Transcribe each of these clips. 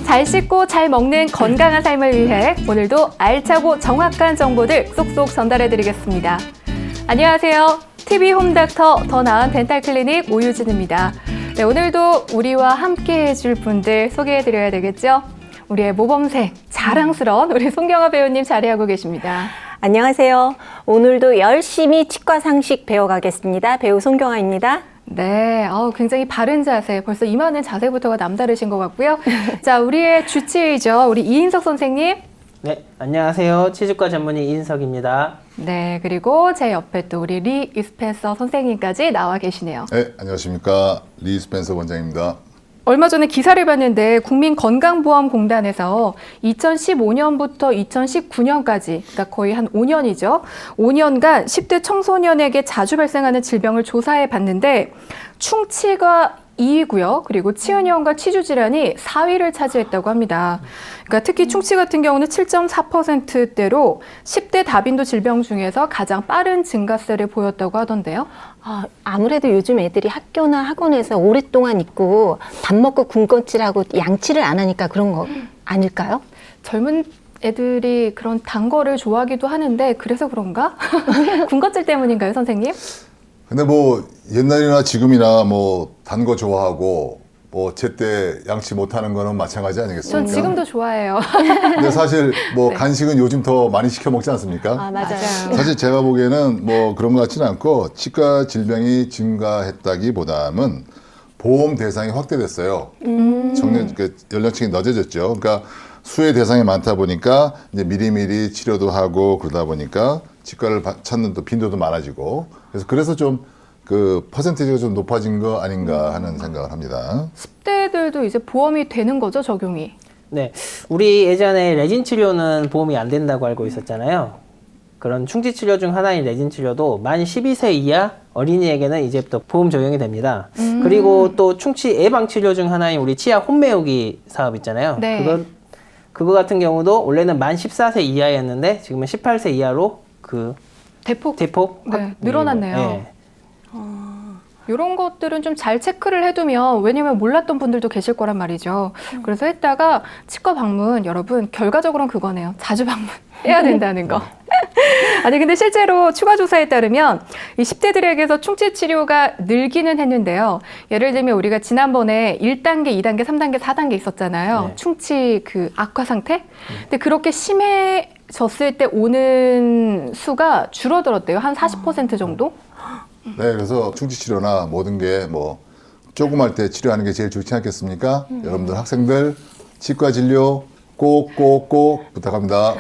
잘 씻고 잘 먹는 건강한 삶을 위해 오늘도 알차고 정확한 정보들 쏙쏙 전달해드리겠습니다. 안녕하세요. TV 홈닥터 더 나은 덴탈 클리닉 오유진입니다. 네, 오늘도 우리와 함께 해줄 분들 소개해드려야 되겠죠? 우리의 모범생, 자랑스러운 우리 송경화 배우님 자리하고 계십니다. 안녕하세요. 오늘도 열심히 치과 상식 배워가겠습니다. 배우 송경화입니다. 네, 굉장히 바른 자세, 벌써 임하는 자세부터가 남다르신 것 같고요. 자, 우리의 주치의죠. 우리 이인석 선생님. 네, 안녕하세요. 치주과 전문의 이인석입니다. 네, 그리고 제 옆에 또 우리 리 스펜서 선생님까지 나와 계시네요. 네, 안녕하십니까. 리 스펜서 원장입니다. 얼마 전에 기사를 봤는데 국민건강보험공단에서 2015년부터 2019년까지, 그러니까 거의 한 5년이죠. 5년간 10대 청소년에게 자주 발생하는 질병을 조사해 봤는데 충치가 2위고요. 그리고 치은염과 치주질환이 4위를 차지했다고 합니다. 그러니까 특히 충치 같은 경우는 7.4%대로 10대 다빈도 질병 중에서 가장 빠른 증가세를 보였다고 하던데요. 아무래도 요즘 애들이 학교나 학원에서 오랫동안 있고 밥 먹고 군것질하고 양치를 안 하니까 그런 거 아닐까요? 젊은 애들이 그런 단 거를 좋아하기도 하는데 그래서 그런가? 군것질 때문인가요, 선생님? 근데 뭐 옛날이나 지금이나 뭐 단 거 좋아하고 뭐 제때 양치 못하는 거는 마찬가지 아니겠습니까? 전 지금도 좋아해요. 근데 사실 뭐 네. 간식은 요즘 더 많이 시켜 먹지 않습니까? 맞아요. 사실 제가 보기에는 뭐 그런 것 같지는 않고 치과 질병이 증가했다기보다는 보험 대상이 확대됐어요. 연령층이 늦어졌죠. 그러니까 수혜 대상이 많다 보니까 이제 미리미리 치료도 하고 그러다 보니까 치과를 찾는 또 빈도도 많아지고 그래서 좀 그 퍼센티지가 좀 높아진 거 아닌가 하는 생각을 합니다. 10대들도 이제 보험이 되는 거죠, 적용이? 네, 우리 예전에 레진 치료는 보험이 안 된다고 알고 있었잖아요. 그런 충치 치료 중 하나인 레진 치료도 만 12세 이하 어린이에게는 이제부터 보험 적용이 됩니다. 그리고 또 충치 예방 치료 중 하나인 우리 치아 혼매우기 사업 있잖아요. 네. 그거 같은 경우도 원래는 만 14세 이하였는데 지금은 18세 이하로 대폭 네, 늘어났네요. 네. 이런 것들은 좀 잘 체크를 해두면, 왜냐면 몰랐던 분들도 계실 거란 말이죠. 그래서 했다가 치과 방문, 여러분 결과적으로는 그거네요. 자주 방문해야 된다는 거. 아니 근데 실제로 추가 조사에 따르면 이 10대들에게서 충치 치료가 늘기는 했는데요. 예를 들면 우리가 지난번에 1단계, 2단계, 3단계, 4단계 있었잖아요. 네. 충치 그 악화 상태. 근데 그렇게 심해졌을 때 오는 수가 줄어들었대요. 한 40% 정도? 네, 그래서 충치 치료나 모든 게 뭐 조그만 때 치료하는 게 제일 좋지 않겠습니까? 여러분들 학생들 치과 진료 꼭 부탁합니다.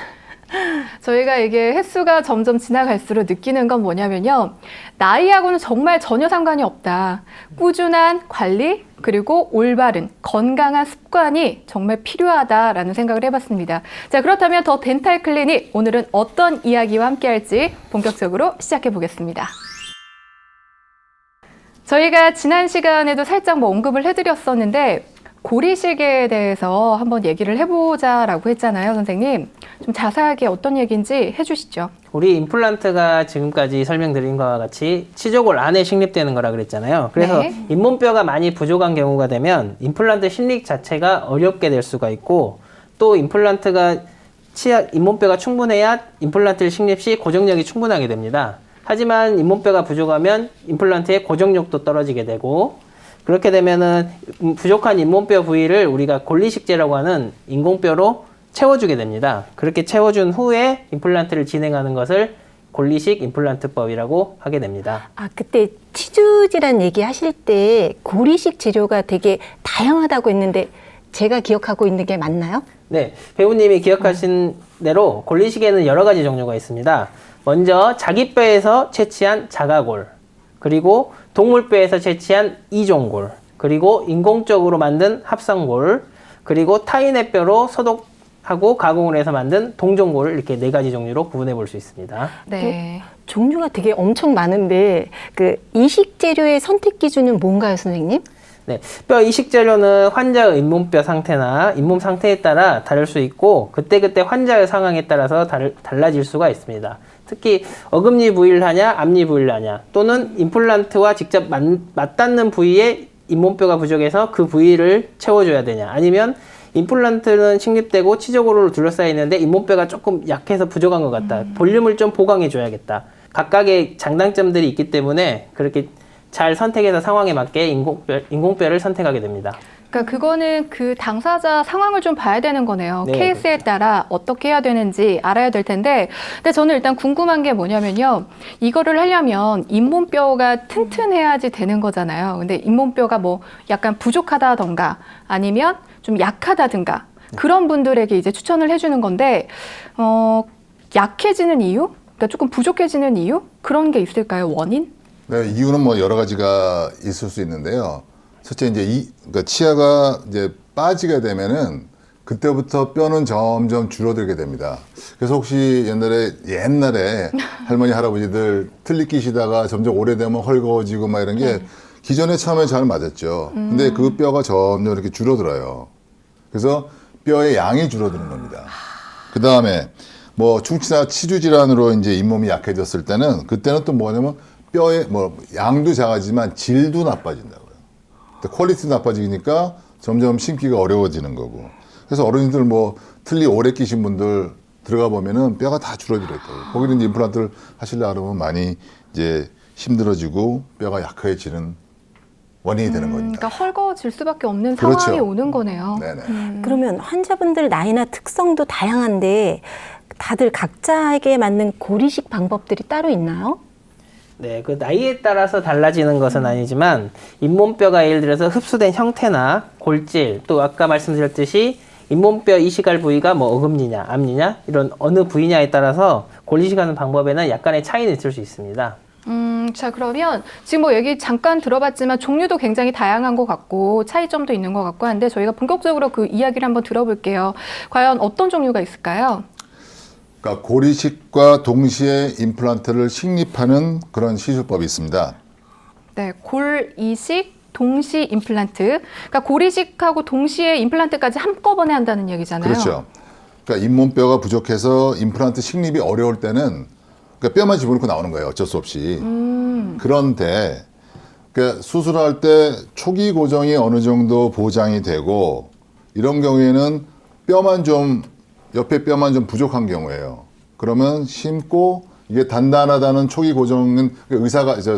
저희가 이게 횟수가 점점 지나갈수록 느끼는 건 뭐냐면요. 나이하고는 정말 전혀 상관이 없다. 꾸준한 관리, 그리고 올바른 건강한 습관이 정말 필요하다라는 생각을 해봤습니다. 자, 그렇다면 더 덴탈 클리닉, 오늘은 어떤 이야기와 함께 할지 본격적으로 시작해 보겠습니다. 저희가 지난 시간에도 살짝 언급을 해드렸었는데 고리식에 대해서 한번 얘기를 해보자라고 했잖아요, 선생님. 좀 자세하게 어떤 얘기인지 해주시죠. 우리 임플란트가 지금까지 설명드린 것과 같이 치조골 안에 식립되는 거라 그랬잖아요. 그래서 네. 잇몸뼈가 많이 부족한 경우가 되면 임플란트 식립 자체가 어렵게 될 수가 있고, 또 임플란트가 잇몸뼈가 충분해야 임플란트를 식립 시 고정력이 충분하게 됩니다. 하지만 잇몸뼈가 부족하면 임플란트의 고정력도 떨어지게 되고, 그렇게 되면은 부족한 잇몸뼈 부위를 우리가 골리식제라고 하는 인공뼈로 채워주게 됩니다. 그렇게 채워준 후에 임플란트를 진행하는 것을 골리식 임플란트법이라고 하게 됩니다. 그때 치주질환 얘기하실 때 고리식 치료가 되게 다양하다고 했는데 제가 기억하고 있는 게 맞나요? 네, 배우님이 기억하신 대로 골리식에는 여러 가지 종류가 있습니다. 먼저 자기 뼈에서 채취한 자가골, 그리고 동물뼈에서 채취한 이종골, 그리고 인공적으로 만든 합성골, 그리고 타인의 뼈로 소독하고 가공을 해서 만든 동종골, 이렇게 네 가지 종류로 구분해 볼 수 있습니다. 네. 종류가 되게 엄청 많은데 그 이식 재료의 선택 기준은 뭔가요, 선생님? 네, 뼈 이식 재료는 환자의 잇몸뼈 상태나 잇몸 상태에 따라 다를 수 있고, 그때그때 환자의 상황에 따라서 달라질 수가 있습니다. 특히 어금니 부위를 하냐, 앞니 부위를 하냐, 또는 임플란트와 직접 맞닿는 부위에 잇몸뼈가 부족해서 그 부위를 채워줘야 되냐, 아니면 임플란트는 식립되고 치조고리로 둘러싸여 있는데 잇몸뼈가 조금 약해서 부족한 것 같다. 볼륨을 좀 보강해 줘야겠다. 각각의 장단점들이 있기 때문에 그렇게 잘 선택해서 상황에 맞게 인공뼈를 선택하게 됩니다. 그러니까 그거는 그 당사자 상황을 좀 봐야 되는 거네요. 네, 케이스에 따라 어떻게 해야 되는지 알아야 될 텐데, 근데 저는 일단 궁금한 게 뭐냐면요. 이거를 하려면 잇몸뼈가 튼튼해야지 되는 거잖아요. 근데 잇몸뼈가 뭐 약간 부족하다던가 아니면 좀 약하다든가 그런 분들에게 이제 추천을 해주는 건데, 약해지는 이유? 그러니까 조금 부족해지는 이유? 그런 게 있을까요? 원인? 네, 이유는 뭐 여러 가지가 있을 수 있는데요. 첫째 이제 그러니까 치아가 이제 빠지게 되면은 그때부터 뼈는 점점 줄어들게 됩니다. 그래서 혹시 옛날에 할머니 할아버지들 틀니 끼시다가 점점 오래되면 헐거워지고 막 이런 게 기존에 처음에 잘 맞았죠. 근데 그 뼈가 점점 이렇게 줄어들어요. 그래서 뼈의 양이 줄어드는 겁니다. 그 다음에 뭐 충치나 치주 질환으로 이제 잇몸이 약해졌을 때는 그때는 또 뭐냐면 뼈의 뭐 양도 작아지만 질도 나빠진다고요. 퀄리티도 나빠지니까 점점 심기가 어려워지는 거고. 그래서 어른들 뭐 틀니 오래 끼신 분들 들어가 보면은 뼈가 다 줄어들어 있다고. 거기는 이제 임플란트를 하시려고 그러면 많이 이제 힘들어지고 뼈가 약해지는 원인이 되는 겁니다. 그러니까 헐거워질 수밖에 없는 그렇죠. 상황이 오는 거네요. 네네. 그러면 환자분들 나이나 특성도 다양한데 다들 각자에게 맞는 고리식 방법들이 따로 있나요? 네, 그 나이에 따라서 달라지는 것은 아니지만 잇몸뼈가 예를 들어서 흡수된 형태나 골질, 또 아까 말씀드렸듯이 잇몸뼈 이식할 부위가 뭐 어금니냐, 앞니냐 이런 어느 부위냐에 따라서 골이식하는 방법에는 약간의 차이는 있을 수 있습니다. 자, 그러면 지금 뭐 얘기 잠깐 들어봤지만 종류도 굉장히 다양한 것 같고 차이점도 있는 것 같고 한데 저희가 본격적으로 그 이야기를 한번 들어볼게요. 과연 어떤 종류가 있을까요? 그러니까 고리식과 동시에 임플란트를 식립하는 그런 시술법이 있습니다. 네, 골이식 동시 임플란트. 그러니까 고리식하고 동시에 임플란트까지 한꺼번에 한다는 얘기잖아요. 그렇죠. 그러니까 잇몸뼈가 부족해서 임플란트 식립이 어려울 때는 그러니까 뼈만 집어넣고 나오는 거예요. 어쩔 수 없이. 그런데 그러니까 수술할 때 초기 고정이 어느 정도 보장이 되고 이런 경우에는 옆에 뼈만 좀 부족한 경우예요. 그러면 심고 이게 단단하다는 초기 고정은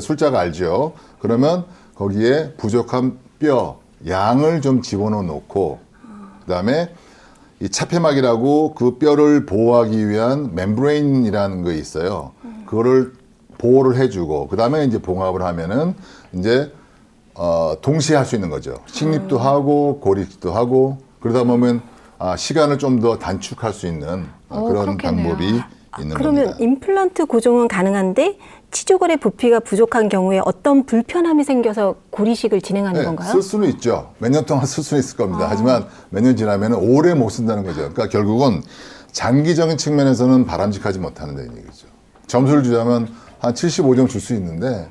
술자가 알죠. 그러면 거기에 부족한 뼈 양을 좀 집어넣어 놓고 그다음에 이 차폐막이라고 그 뼈를 보호하기 위한 멤브레인이라는 거 있어요. 그거를 보호를 해주고 그다음에 이제 봉합을 하면은 이제 동시에 할 수 있는 거죠. 식립도 하고 고리식도 하고 그러다 보면 시간을 좀 더 단축할 수 있는 그런 그렇겠네요. 방법이 있는 그러면 겁니다. 임플란트 고정은 가능한데 치조골의 부피가 부족한 경우에 어떤 불편함이 생겨서 고리식을 진행하는 건가요? 쓸 수는 있죠. 몇 년 동안 쓸 수는 있을 겁니다. 하지만 몇 년 지나면 오래 못 쓴다는 거죠. 그러니까 결국은 장기적인 측면에서는 바람직하지 못하는 얘기죠. 점수를 주자면 한 75점 줄 수 있는데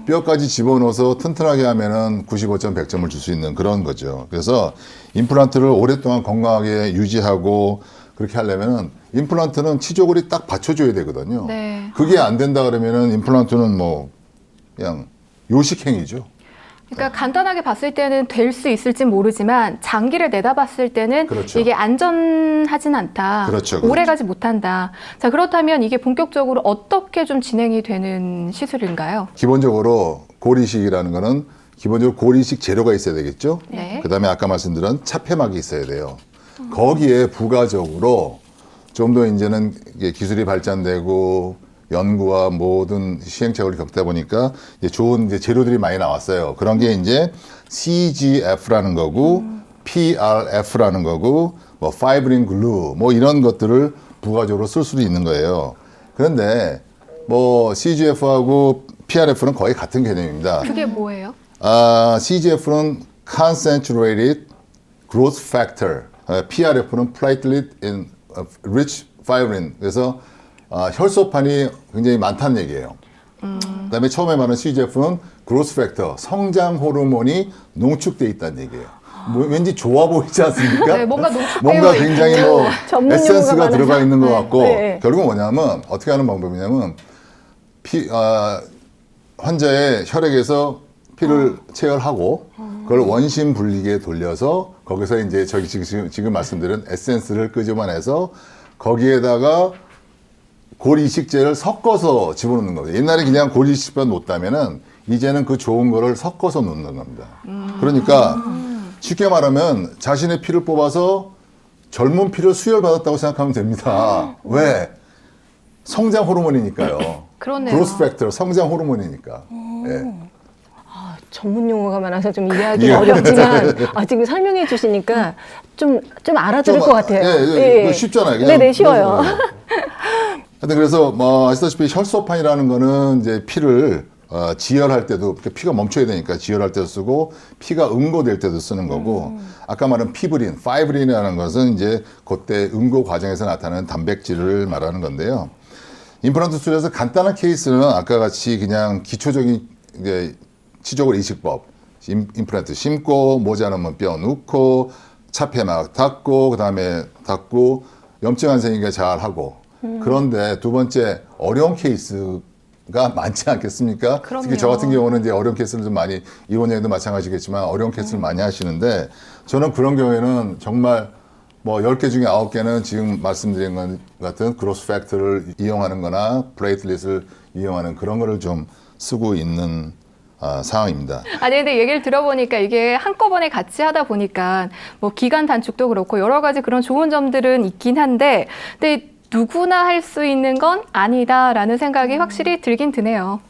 뼈까지 집어넣어서 튼튼하게 하면은 95점, 100점을 줄 수 있는 그런 거죠. 그래서 임플란트를 오랫동안 건강하게 유지하고 그렇게 하려면은 임플란트는 치조골이 딱 받쳐줘야 되거든요. 네. 그게 안 된다 그러면은 임플란트는 뭐 그냥 요식행위죠. 그러니까 간단하게 봤을 때는 될 수 있을지 모르지만 장기를 내다봤을 때는 그렇죠. 이게 안전하진 않다. 그렇죠, 오래 그렇죠. 가지 못한다. 자, 그렇다면 이게 본격적으로 어떻게 좀 진행이 되는 시술인가요? 기본적으로 고리식이라는 거는 기본적으로 고리식 재료가 있어야 되겠죠. 네. 그다음에 아까 말씀드린 차폐막이 있어야 돼요. 거기에 부가적으로 좀 더 이제는 이게 기술이 발전되고 연구와 모든 시행착오를 겪다 보니까 이제 좋은 이제 재료들이 많이 나왔어요. 그런 게 이제 CGF라는 거고 PRF라는 거고 뭐 파이브린 글루 뭐 이런 것들을 부가적으로 쓸 수도 있는 거예요. 그런데 뭐 CGF하고 PRF는 거의 같은 개념입니다. 그게 뭐예요? CGF는 Concentrated Growth Factor, PRF는 Platelet in Rich Fibrin. 그래서 혈소판이 굉장히 많다는 얘기예요. 그다음에 처음에 말한 CGF는 Growth Factor, 성장 호르몬이 농축돼 있다는 얘기예요. 왠지 좋아 보이지 않습니까? 네, 뭔가 농축되어 뭔가 굉장히 뭐 전문 에센스가 용어가 들어가 많아서. 있는 것 네, 같고 네. 결국은 뭐냐면 어떻게 하는 방법이냐면 환자의 혈액에서 피를 체열하고 그걸 원심 분리기에 돌려서 거기서 이제 저기 지금 말씀드린 에센스를 끄집어내서 거기에다가 골 이식제를 섞어서 집어넣는 겁니다. 옛날에 그냥 골 이식제만 놓다면은 이제는 그 좋은 거를 섞어서 놓는 겁니다. 그러니까 쉽게 말하면 자신의 피를 뽑아서 젊은 피를 수혈받았다고 생각하면 됩니다. 왜? 성장 호르몬이니까요. 그렇네요. 그로스 팩터, 성장 호르몬이니까. 예. 전문 용어가 많아서 좀 이해하기 어렵지만 지금 설명해 주시니까 좀 알아들을 것 같아요. 예. 쉽잖아요. 그냥 네네, 쉬워요. 하여튼 그래서 뭐 아시다시피 혈소판이라는 거는 이제 피를 지혈할 때도 피가 멈춰야 되니까 지혈할 때도 쓰고 피가 응고될 때도 쓰는 거고 아까 말한 피브린, 파이브린이라는 것은 이제 그때 응고 과정에서 나타나는 단백질을 말하는 건데요. 임플란트 수술에서 간단한 케이스는 아까 같이 그냥 기초적인 이제 치조골 이식법, 임플란트 심고 모자라면 뼈 넣고 차폐막 닫고 그다음에 닫고 염증 안 생기게 잘 하고 그런데 두 번째 어려운 케이스가 많지 않겠습니까? 그럼요. 특히 저 같은 경우는 이제 어려운 케이스를 좀 많이 이원장님도 마찬가지겠지만 어려운 케이스를 많이 하시는데 저는 그런 경우에는 정말 뭐 10개 중에 9개는 지금 말씀드린 것 같은 그로스 팩터를 이용하는 거나 플레이틀릿을 이용하는 그런 거를 좀 쓰고 있는 상황입니다. 아니 근데 얘기를 들어보니까 이게 한꺼번에 같이 하다 보니까 뭐 기간 단축도 그렇고 여러 가지 그런 좋은 점들은 있긴 한데 근데 누구나 할 수 있는 건 아니다라는 생각이 확실히 들긴 드네요.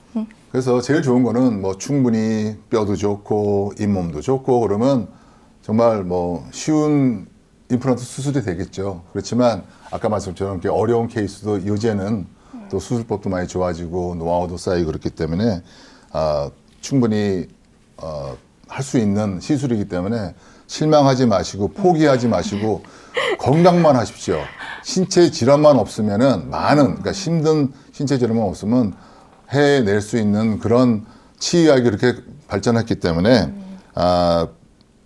그래서 제일 좋은 거는 뭐 충분히 뼈도 좋고 잇몸도 좋고 그러면 정말 뭐 쉬운 임플란트 수술이 되겠죠. 그렇지만 아까 말씀처럼 이렇게 어려운 케이스도 요새는 또 수술법도 많이 좋아지고 노하우도 쌓이고 그렇기 때문에 충분히 할 수 있는 시술이기 때문에 실망하지 마시고 포기하지 마시고 건강만 하십시오. 신체 질환만 없으면은 그러니까 힘든 신체 질환만 없으면 해낼 수 있는 그런 치의학이 그렇게 발전했기 때문에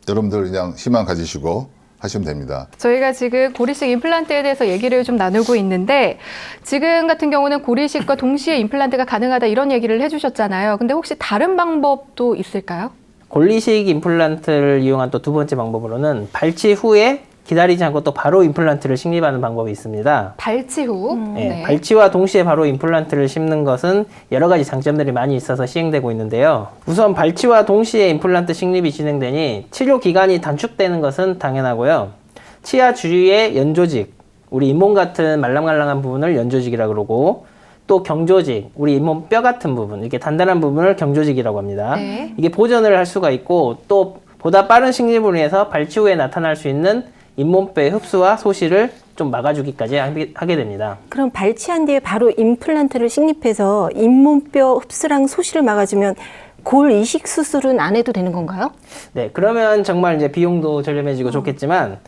여러분들 그냥 희망 가지시고 하시면 됩니다. 저희가 지금 고리식 임플란트에 대해서 얘기를 좀 나누고 있는데 지금 같은 경우는 고리식과 동시에 임플란트가 가능하다 이런 얘기를 해주셨잖아요. 근데 혹시 다른 방법도 있을까요? 골리식 임플란트를 이용한 또 두 번째 방법으로는 발치 후에 기다리지 않고 또 바로 임플란트를 식립하는 방법이 있습니다. 발치 후. 네, 발치와 동시에 바로 임플란트를 심는 것은 여러 가지 장점들이 많이 있어서 시행되고 있는데요. 우선 발치와 동시에 임플란트 식립이 진행되니 치료 기간이 단축되는 것은 당연하고요. 치아 주위의 연조직, 우리 잇몸 같은 말랑말랑한 부분을 연조직이라고 그러고 또 경조직, 우리 잇몸 뼈 같은 부분, 이렇게 단단한 부분을 경조직이라고 합니다. 네. 이게 보존을 할 수가 있고 또 보다 빠른 식립을 위해서 발치 후에 나타날 수 있는 잇몸뼈의 흡수와 소실을 좀 막아주기까지 하게 됩니다. 그럼 발치한 뒤에 바로 임플란트를 식립해서 잇몸뼈 흡수랑 소실을 막아주면 골 이식 수술은 안 해도 되는 건가요? 네, 그러면 정말 이제 비용도 저렴해지고 좋겠지만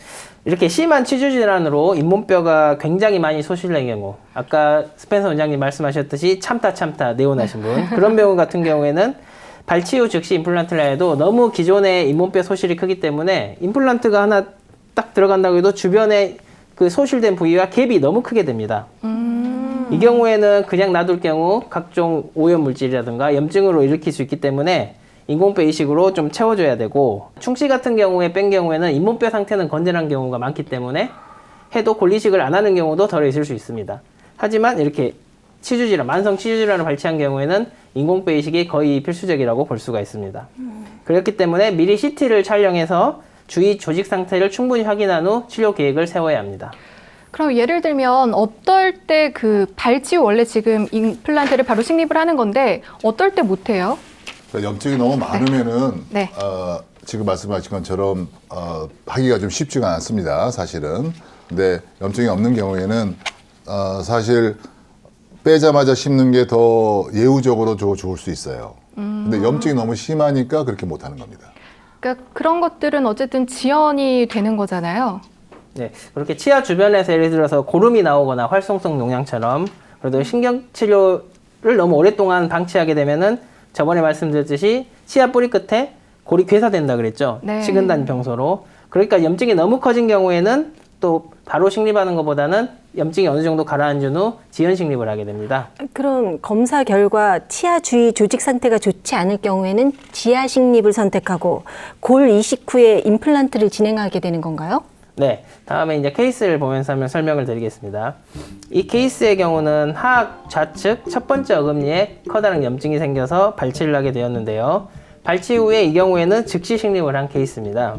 이렇게 심한 치주 질환으로 잇몸뼈가 굉장히 많이 소실된 경우, 아까 스펜서 원장님 말씀하셨듯이 참다 내원하신 분 그런 경우 같은 경우에는 발치 후 즉시 임플란트를 해도 너무 기존의 잇몸뼈 소실이 크기 때문에 임플란트가 하나 딱 들어간다고 해도 주변에 그 소실된 부위와 갭이 너무 크게 됩니다. 이 경우에는 그냥 놔둘 경우 각종 오염 물질이라든가 염증으로 일으킬 수 있기 때문에 인공뼈 이식으로 좀 채워줘야 되고 충치 같은 경우에 뺀 경우에는 잇몸뼈 상태는 건전한 경우가 많기 때문에 해도 골이식을 안 하는 경우도 덜어 있을 수 있습니다. 하지만 이렇게 치주질환, 만성 치주질환을 발치한 경우에는 인공뼈 이식이 거의 필수적이라고 볼 수가 있습니다. 그렇기 때문에 미리 CT를 촬영해서 주위 조직 상태를 충분히 확인한 후 치료 계획을 세워야 합니다. 그럼 예를 들면 어떨 때 그 발치 후 원래 지금 임플란트를 바로 식립을 하는 건데 어떨 때 못해요? 그러니까 염증이 너무 많으면은 네. 지금 말씀하신 것처럼 하기가 좀 쉽지가 않습니다. 사실은. 근데 염증이 없는 경우에는 사실 빼자마자 심는 게 더 예후적으로 좋을 수 있어요. 근데 염증이 너무 심하니까 그렇게 못하는 겁니다. 그러니까 그런 것들은 어쨌든 지연이 되는 거잖아요. 네, 그렇게 치아 주변에서 예를 들어서 고름이 나오거나 활성성 농양처럼 그래도 신경치료를 너무 오랫동안 방치하게 되면은 저번에 말씀드렸듯이 치아 뿌리 끝에 골이 괴사된다 그랬죠. 네. 식은단 병소로. 그러니까 염증이 너무 커진 경우에는 또 바로 식립하는 것보다는 염증이 어느 정도 가라앉은 후 지연 식립을 하게 됩니다. 그럼 검사 결과 치아 주위 조직 상태가 좋지 않을 경우에는 지하 식립을 선택하고 골 이식 후에 임플란트를 진행하게 되는 건가요? 네, 다음에 이제 케이스를 보면서 한번 설명을 드리겠습니다. 이 케이스의 경우는 하악 좌측 첫 번째 어금니에 커다란 염증이 생겨서 발치를 하게 되었는데요. 발치 후에 이 경우에는 즉시 식립을 한 케이스입니다.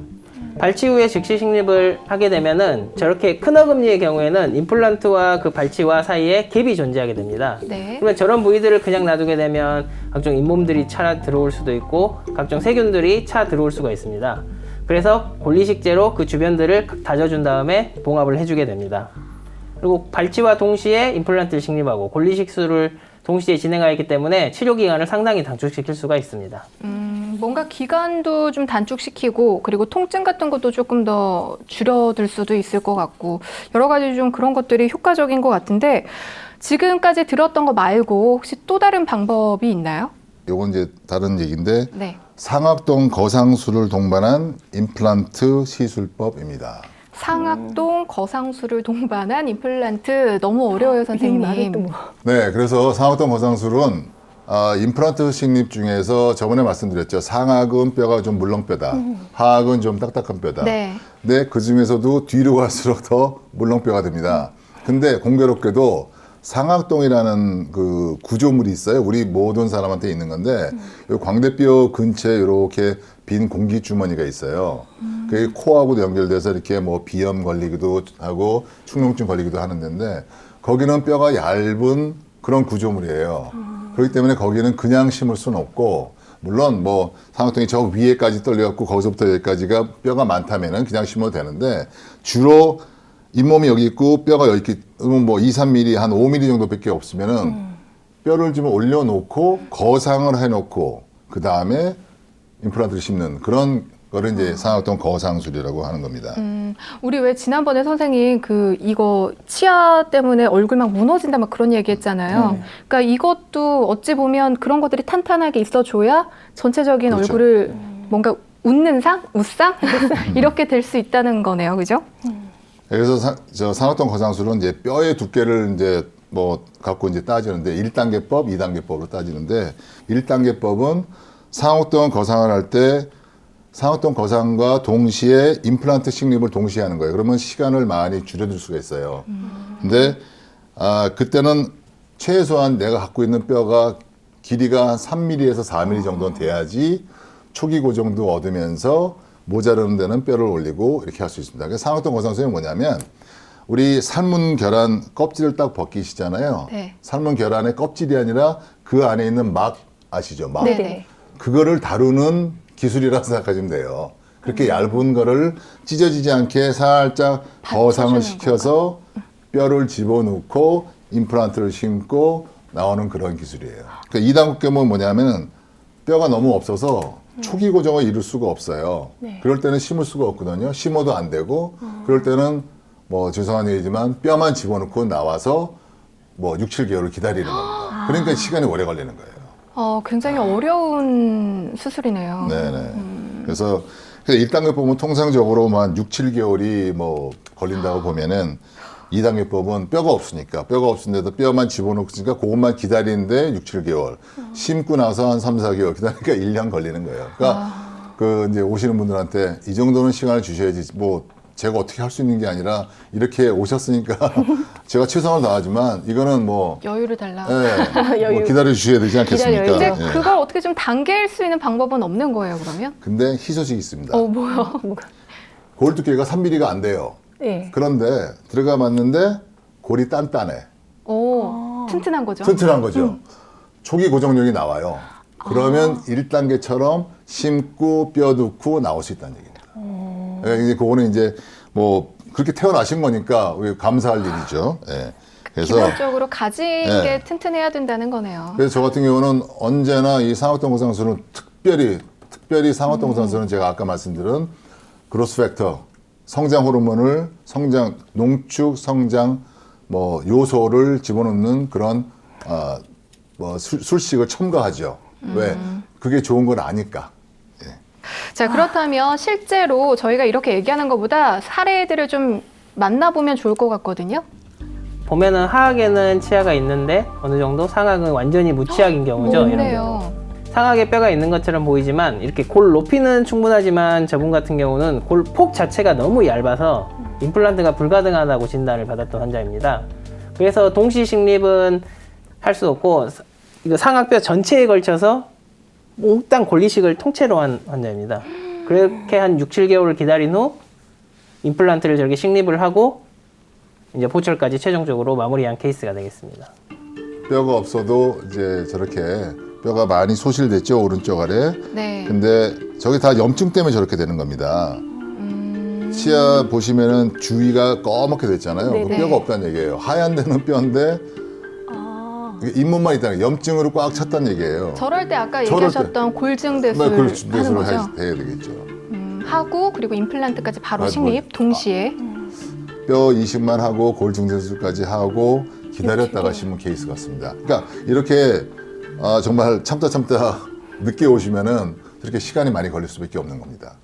발치 후에 즉시 식립을 하게 되면은 저렇게 큰 어금니의 경우에는 임플란트와 그 발치와 사이에 갭이 존재하게 됩니다. 네. 그러면 저런 부위들을 그냥 놔두게 되면 각종 잇몸들이 차 들어올 수도 있고 각종 세균들이 차 들어올 수가 있습니다. 그래서 골리식제로 그 주변들을 다져준 다음에 봉합을 해주게 됩니다. 그리고 발치와 동시에 임플란트를 식립하고 골리식술을 동시에 진행하기 때문에 치료 기간을 상당히 단축시킬 수가 있습니다. 뭔가 기간도 좀 단축시키고 그리고 통증 같은 것도 조금 더 줄여들 수도 있을 것 같고 여러 가지 좀 그런 것들이 효과적인 것 같은데 지금까지 들었던 거 말고 혹시 또 다른 방법이 있나요? 요건 이제 다른 얘기인데 네. 상악동 거상술을 동반한 임플란트 시술법입니다. 상악동 거상술을 동반한 임플란트 너무 어려워요, 선생님. 이 말이 또 뭐. 네, 그래서 상악동 거상술은 임플란트 식립 중에서 저번에 말씀드렸죠. 상악은 뼈가 좀 물렁뼈다. 하악은 좀 딱딱한 뼈다. 네. 근데 그 중에서도 뒤로 갈수록 더 물렁뼈가 됩니다. 근데 공교롭게도 상악동이라는 그 구조물이 있어요. 우리 모든 사람한테 있는 건데 요 광대뼈 근처에 이렇게 빈 공기 주머니가 있어요. 그게 코하고도 연결돼서 이렇게 뭐 비염 걸리기도 하고 축농증 걸리기도 하는 데인데 거기는 뼈가 얇은 그런 구조물이에요. 그렇기 때문에 거기는 그냥 심을 수는 없고 물론 뭐 상악동이 저 위에까지 떨려갖고 거기서부터 여기까지가 뼈가 많다면은 그냥 심어도 되는데 주로 잇몸이 여기 있고 뼈가 여기 뭐 2, 3mm 한 5mm 정도밖에 없으면은 뼈를 좀 올려놓고 거상을 해놓고 그 다음에 임플란트를 심는 그런 거를 이제 상악동 거상술이라고 하는 겁니다. 우리 왜 지난번에 선생님 이거 치아 때문에 얼굴 막 무너진다 막 그런 얘기 했잖아요. 그러니까 이것도 어찌 보면 그런 것들이 탄탄하게 있어줘야 전체적인 그렇죠. 얼굴을 뭔가 웃는 상? 웃상? 이렇게 될 수 있다는 거네요. 그죠? 그래서 저 상악동 거상술은 이제 뼈의 두께를 이제 뭐 갖고 이제 따지는데 1단계법, 2단계법으로 따지는데 1단계법은 상악동 거상을 할 때 상악동 거상과 동시에 임플란트 식립을 동시에 하는 거예요. 그러면 시간을 많이 줄여줄 수가 있어요. 근데 그때는 최소한 내가 갖고 있는 뼈가 길이가 한 3mm에서 4mm 정도는 돼야지 초기 고정도 얻으면서 모자르는 데는 뼈를 올리고 이렇게 할 수 있습니다. 그래서 상악동 거상술이 뭐냐면 우리 삶은 계란 껍질을 딱 벗기시잖아요. 네. 삶은 계란의 껍질이 아니라 그 안에 있는 막 아시죠? 막. 네네. 그거를 다루는 기술이라고 생각하시면 돼요. 그렇게 얇은 거를 찢어지지 않게 살짝 거상을 시켜서 뼈를 집어넣고 임플란트를 심고 나오는 그런 기술이에요. 그러니까 2단계는 뭐냐면 뼈가 너무 없어서 초기 고정을 이룰 수가 없어요. 네. 그럴 때는 심을 수가 없거든요. 심어도 안 되고 그럴 때는 뭐 죄송한 얘기지만 뼈만 집어넣고 나와서 뭐 6, 7개월을 기다리는 겁니다. 그러니까 시간이 오래 걸리는 거예요. 굉장히 어려운 수술이네요. 네네. 그래서 1단계 법은 통상적으로만 6, 7개월이 뭐 걸린다고 보면은 2단계 법은 뼈가 없으니까 뼈가 없는데도 뼈만 집어넣으니까 그것만 기다리는데 6, 7개월. 심고 나서 한 3, 4개월 기다리니까 1년 걸리는 거예요. 그러니까 그 이제 오시는 분들한테 이 정도는 시간을 주셔야지 뭐 제가 어떻게 할 수 있는 게 아니라 이렇게 오셨으니까 제가 최선을 다하지만 이거는 뭐 여유를 달라. 예, 뭐 여유. 기다려 주셔야 되지 않겠습니까? 기다려요. 근데 예. 그걸 어떻게 좀 당길 수 있는 방법은 없는 거예요, 그러면? 근데 희소식이 있습니다. 뭐요? 골 두께가 3mm가 안 돼요. 네. 그런데 들어가 봤는데 골이 단단해. 튼튼한 거죠. 튼튼한 거죠. 초기 고정력이 나와요. 그러면 1단계처럼 심고 뼈 넣고 나올 수 있다는 얘기입니다. 그러니까 이제 그거는 이제 뭐 그렇게 태어나신 거니까 감사할 일이죠. 예. 그래서 기본적으로 가진 네. 게 튼튼해야 된다는 거네요. 그래서 저 같은 경우는 언제나 이 상악동 거상술은 특별히 상악동 거상술은 제가 아까 말씀드린 그로스 팩터 성장 호르몬을 농축 성장 뭐 요소를 집어넣는 그런 뭐 술식을 첨가하죠. 왜? 그게 좋은 걸 아니까. 자, 그렇다면 실제로 저희가 이렇게 얘기하는 것보다 사례들을 좀 만나보면 좋을 것 같거든요. 보면은 하악에는 치아가 있는데 어느 정도 상악은 완전히 무치악인 경우죠. 이런 경우. 없네요. 상악에 뼈가 있는 것처럼 보이지만 이렇게 골 높이는 충분하지만 저분 같은 경우는 골 폭 자체가 너무 얇아서 임플란트가 불가능하다고 진단을 받았던 환자입니다. 그래서 동시 식립은 할 수 없고 이거 상악뼈 전체에 걸쳐서 몽땅 골리식을 통째로 한 환자입니다. 그렇게 한 6, 7개월을 기다린 후 임플란트를 저렇게 식립을 하고 이제 보철까지 최종적으로 마무리한 케이스가 되겠습니다. 뼈가 없어도 이제 저렇게 뼈가 많이 소실됐죠, 오른쪽 아래. 네. 근데 저게 다 염증 때문에 저렇게 되는 겁니다. 치아 보시면은 주위가 꺼멓게 됐잖아요. 그 네네. 뼈가 없다는 얘기예요. 하얀 데는 뼈인데 이게 잇몸만 있다는 게 염증으로 꽉 찼다는 얘기예요. 저럴 때 아까 저럴 얘기하셨던 골증 대술 그걸 하는 준비해서 거죠? 해야 되겠죠. 하고 그리고 임플란트까지 바로 아, 식립 동시에. 뼈 이식만 하고 골증대술까지 하고 기다렸다가 심은 케이스 같습니다. 그러니까 이렇게 정말 참다 늦게 오시면은 이렇게 시간이 많이 걸릴 수밖에 없는 겁니다.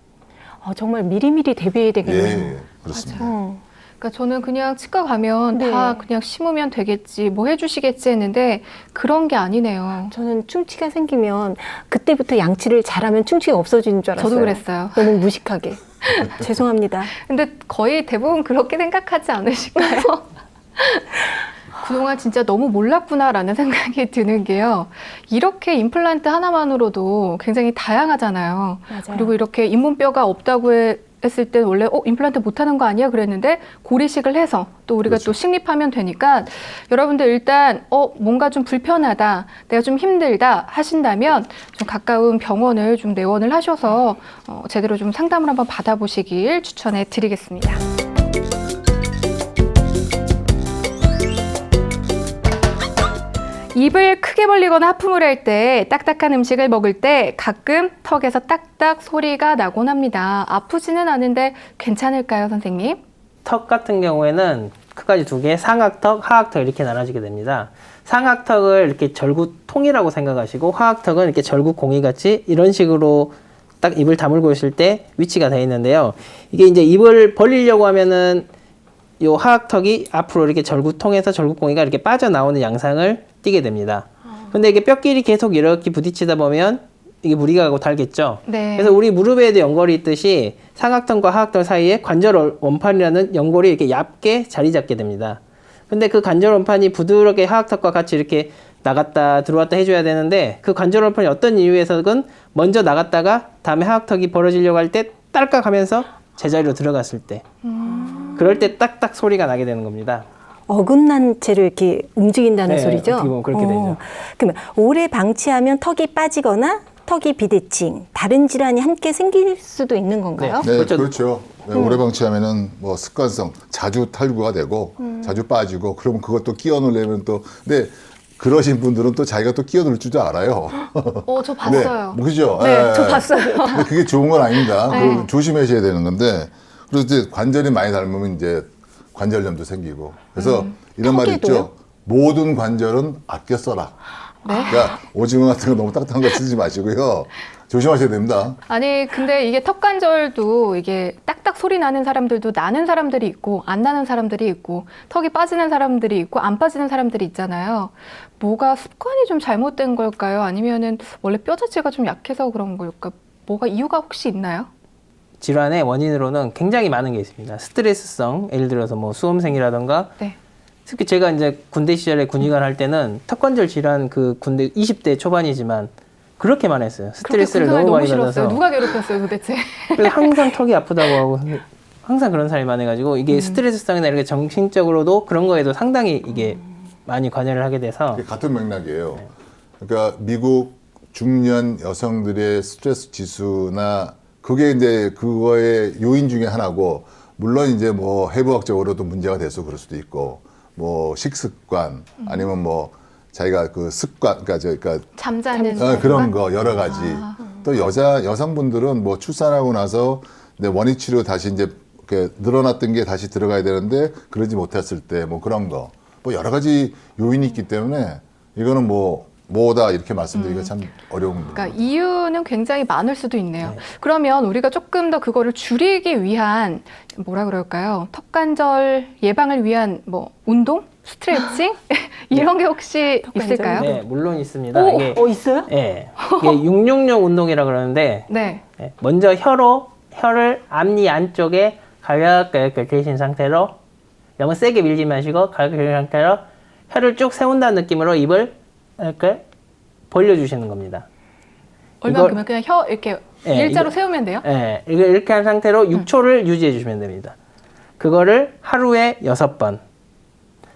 정말 미리미리 대비해야 되겠네요. 예, 그렇습니다. 그러니까 저는 그냥 치과 가면 네. 다 그냥 심으면 되겠지, 뭐 해주시겠지 했는데 그런 게 아니네요. 저는 충치가 생기면 그때부터 양치를 잘하면 충치가 없어지는 줄 알았어요. 저도 그랬어요. 너무 무식하게. 죄송합니다. 근데 거의 대부분 그렇게 생각하지 않으실까요? 그동안 진짜 너무 몰랐구나라는 생각이 드는 게요. 이렇게 임플란트 하나만으로도 굉장히 다양하잖아요. 맞아요. 그리고 이렇게 잇몸뼈가 없다고 했을 때 원래 임플란트 못하는 거 아니야 그랬는데 고리식을 해서 또 우리가 그렇죠. 또 식립하면 되니까 여러분들 일단 뭔가 좀 불편하다, 내가 좀 힘들다 하신다면 좀 가까운 병원을 좀 내원을 하셔서 제대로 좀 상담을 한번 받아보시길 추천해 드리겠습니다. 입을 크게 벌리거나 하품을 할 때, 딱딱한 음식을 먹을 때 가끔 턱에서 딱딱 소리가 나곤 합니다. 아프지는 않은데 괜찮을까요, 선생님? 턱 같은 경우에는 크까지 두 개, 상악턱, 하악턱 이렇게 나눠지게 됩니다. 상악턱을 이렇게 절구통이라고 생각하시고 하악턱은 이렇게 절구공이 같이 이런 식으로 딱 입을 다물고 있을 때 위치가 되어 있는데요. 이게 이제 입을 벌리려고 하면은 요 하악턱이 앞으로 이렇게 절구통에서 절구공이가 이렇게 빠져나오는 양상을 띠게 됩니다. 근데 이게 뼈끼리 계속 이렇게 부딪히다 보면 이게 무리가 가고 닳겠죠. 네. 그래서 우리 무릎에도 연골이 있듯이 상악턱과 하악턱 사이에 관절 원판이라는 연골이 이렇게 얇게 자리 잡게 됩니다. 근데 그 관절 원판이 부드럽게 하악턱과 같이 이렇게 나갔다 들어왔다 해줘야 되는데 그 관절 원판이 어떤 이유에서든 먼저 나갔다가 다음에 하악턱이 벌어지려고 할 때 딸깍 하면서 제자리로 들어갔을 때 그럴 때 딱딱 소리가 나게 되는 겁니다. 어긋난 채로 이렇게 움직인다는 네, 소리죠? 어떻게 보면 그렇게 되죠. 그러면 오래 방치하면 턱이 빠지거나 턱이 비대칭, 다른 질환이 함께 생길 수도 있는 건가요? 네, 그렇죠. 그렇죠. 네, 오래 방치하면은 뭐 습관성 자주 탈구가 되고 자주 빠지고 그러면 그것도 끼워 넣으려면 또 근데 그러신 분들은 또 자기가 또 끼워 넣을 줄도 알아요. 저 봤어요. 네, 그죠? 네, 저 봤어요. 근데 그게 좋은 건 아닙니다. 네. 그걸 조심하셔야 되는 건데 그래서 이제 관절이 많이 닳으면 이제 관절염도 생기고 그래서 이런 말이 턱에도요? 있죠. 모든 관절은 아껴 써라. 네. 그러니까 오징어 같은 거 너무 딱딱한 거 쓰지 마시고요. 조심하셔야 됩니다. 아니, 근데 이게 턱관절도 이게 딱딱 소리 나는 사람들도 나는 사람들이 있고, 안 나는 사람들이 있고, 턱이 빠지는 사람들이 있고, 안 빠지는 사람들이 있잖아요. 뭐가 습관이 좀 잘못된 걸까요? 아니면은 원래 뼈 자체가 좀 약해서 그런 걸까? 뭐가 이유가 혹시 있나요? 질환의 원인으로는 굉장히 많은 게 있습니다. 스트레스성, 예를 들어서 뭐 수험생이라던가 네. 특히 제가 이제 군대 시절에 군의관 할 때는 턱관절 질환 그 군대 20대 초반이지만 그렇게만 했어요. 스트레스를 그렇게 너무 많이 싫었어요. 받아서. 누가 괴롭혔어요, 도대체? 그래서 항상 턱이 아프다고 하고 항상 그런 사람이 많아가지고 이게 스트레스성이나 이렇게 정신적으로도 그런 거에도 상당히 이게 많이 관여를 하게 돼서 그게 같은 맥락이에요. 그러니까 미국 중년 여성들의 스트레스 지수나 그게 이제 그거의 요인 중에 하나고 물론 이제 뭐 해부학적으로도 문제가 돼서 그럴 수도 있고 뭐 식습관 아니면 뭐 자기가 그 습관 그러니까 잠자는 그런 거 여러 가지 또 여성분들은 뭐 출산하고 나서 내 원위 치료 다시 이제 이렇게 늘어났던 게 다시 들어가야 되는데 그러지 못했을 때 뭐 그런 거 뭐 여러 가지 요인이 있기 때문에 이거는 뭐다 이렇게 말씀드리기가 참 어려운 겁니다. 그러니까 이유는 굉장히 많을 수도 있네요. 그러면 우리가 조금 더 그거를 줄이기 위한 뭐라 그럴까요? 턱관절 예방을 위한 뭐 운동? 스트레칭 이런 게 혹시 있을까요? 네, 물론 있습니다. 오, 이게 있어요? 예, 이게 666 운동이라 그러는데 네. 예, 먼저 혀를 앞니 안쪽에 가볍게 긁히신 상태로 너무 세게 밀지 마시고 가볍게 긁힌 상태로 혀를 쭉 세운다는 느낌으로 입을 이렇게 벌려주시는 겁니다. 얼마큼은 그냥 혀 이렇게 예, 일자로 이거- 세우면 돼요? 예, 이거 이렇게 한 상태로 6초를 유지해 주시면 됩니다. 그거를 하루에 6번.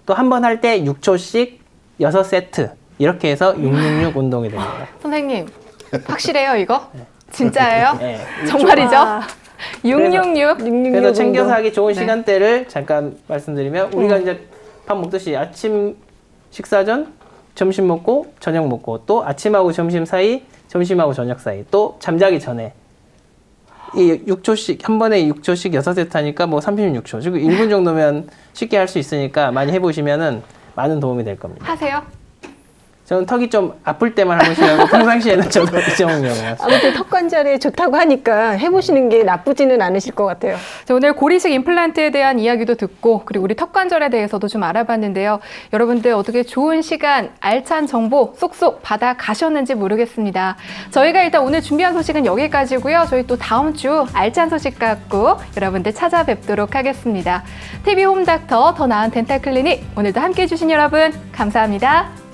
또 한 번 할 때 6초씩 6세트. 이렇게 해서 666 운동이 됩니다. 선생님 확실해요 이거? 진짜예요? 예. 정말이죠? 좋아. 666. 그래서 챙겨서 하기 좋은 네. 시간대를 잠깐 말씀드리면 우리가 이제 밥 먹듯이 아침 식사 전, 점심 먹고 저녁 먹고 또 아침하고 점심 사이, 점심하고 저녁 사이 또 잠자기 전에 이 6초씩 한 번에 6초씩 6세트 하니까 뭐 36초. 지금 1분 정도면 쉽게 할 수 있으니까 많이 해 보시면은 많은 도움이 될 겁니다. 하세요? 저는 턱이 좀 아플 때만 한 번씩 하고 평상시에는 저도 잊어먹냐고. 아무튼 턱 관절에 좋다고 하니까 해보시는 게 나쁘지는 않으실 것 같아요. 자, 오늘 고리식 임플란트에 대한 이야기도 듣고 그리고 우리 턱관절에 대해서도 좀 알아봤는데요. 여러분들 어떻게 좋은 시간, 알찬 정보 쏙쏙 받아 가셨는지 모르겠습니다. 저희가 일단 오늘 준비한 소식은 여기까지고요. 저희 또 다음 주 알찬 소식 갖고 여러분들 찾아뵙도록 하겠습니다. TV 홈닥터 더 나은 덴탈 클리닉 오늘도 함께해 주신 여러분 감사합니다.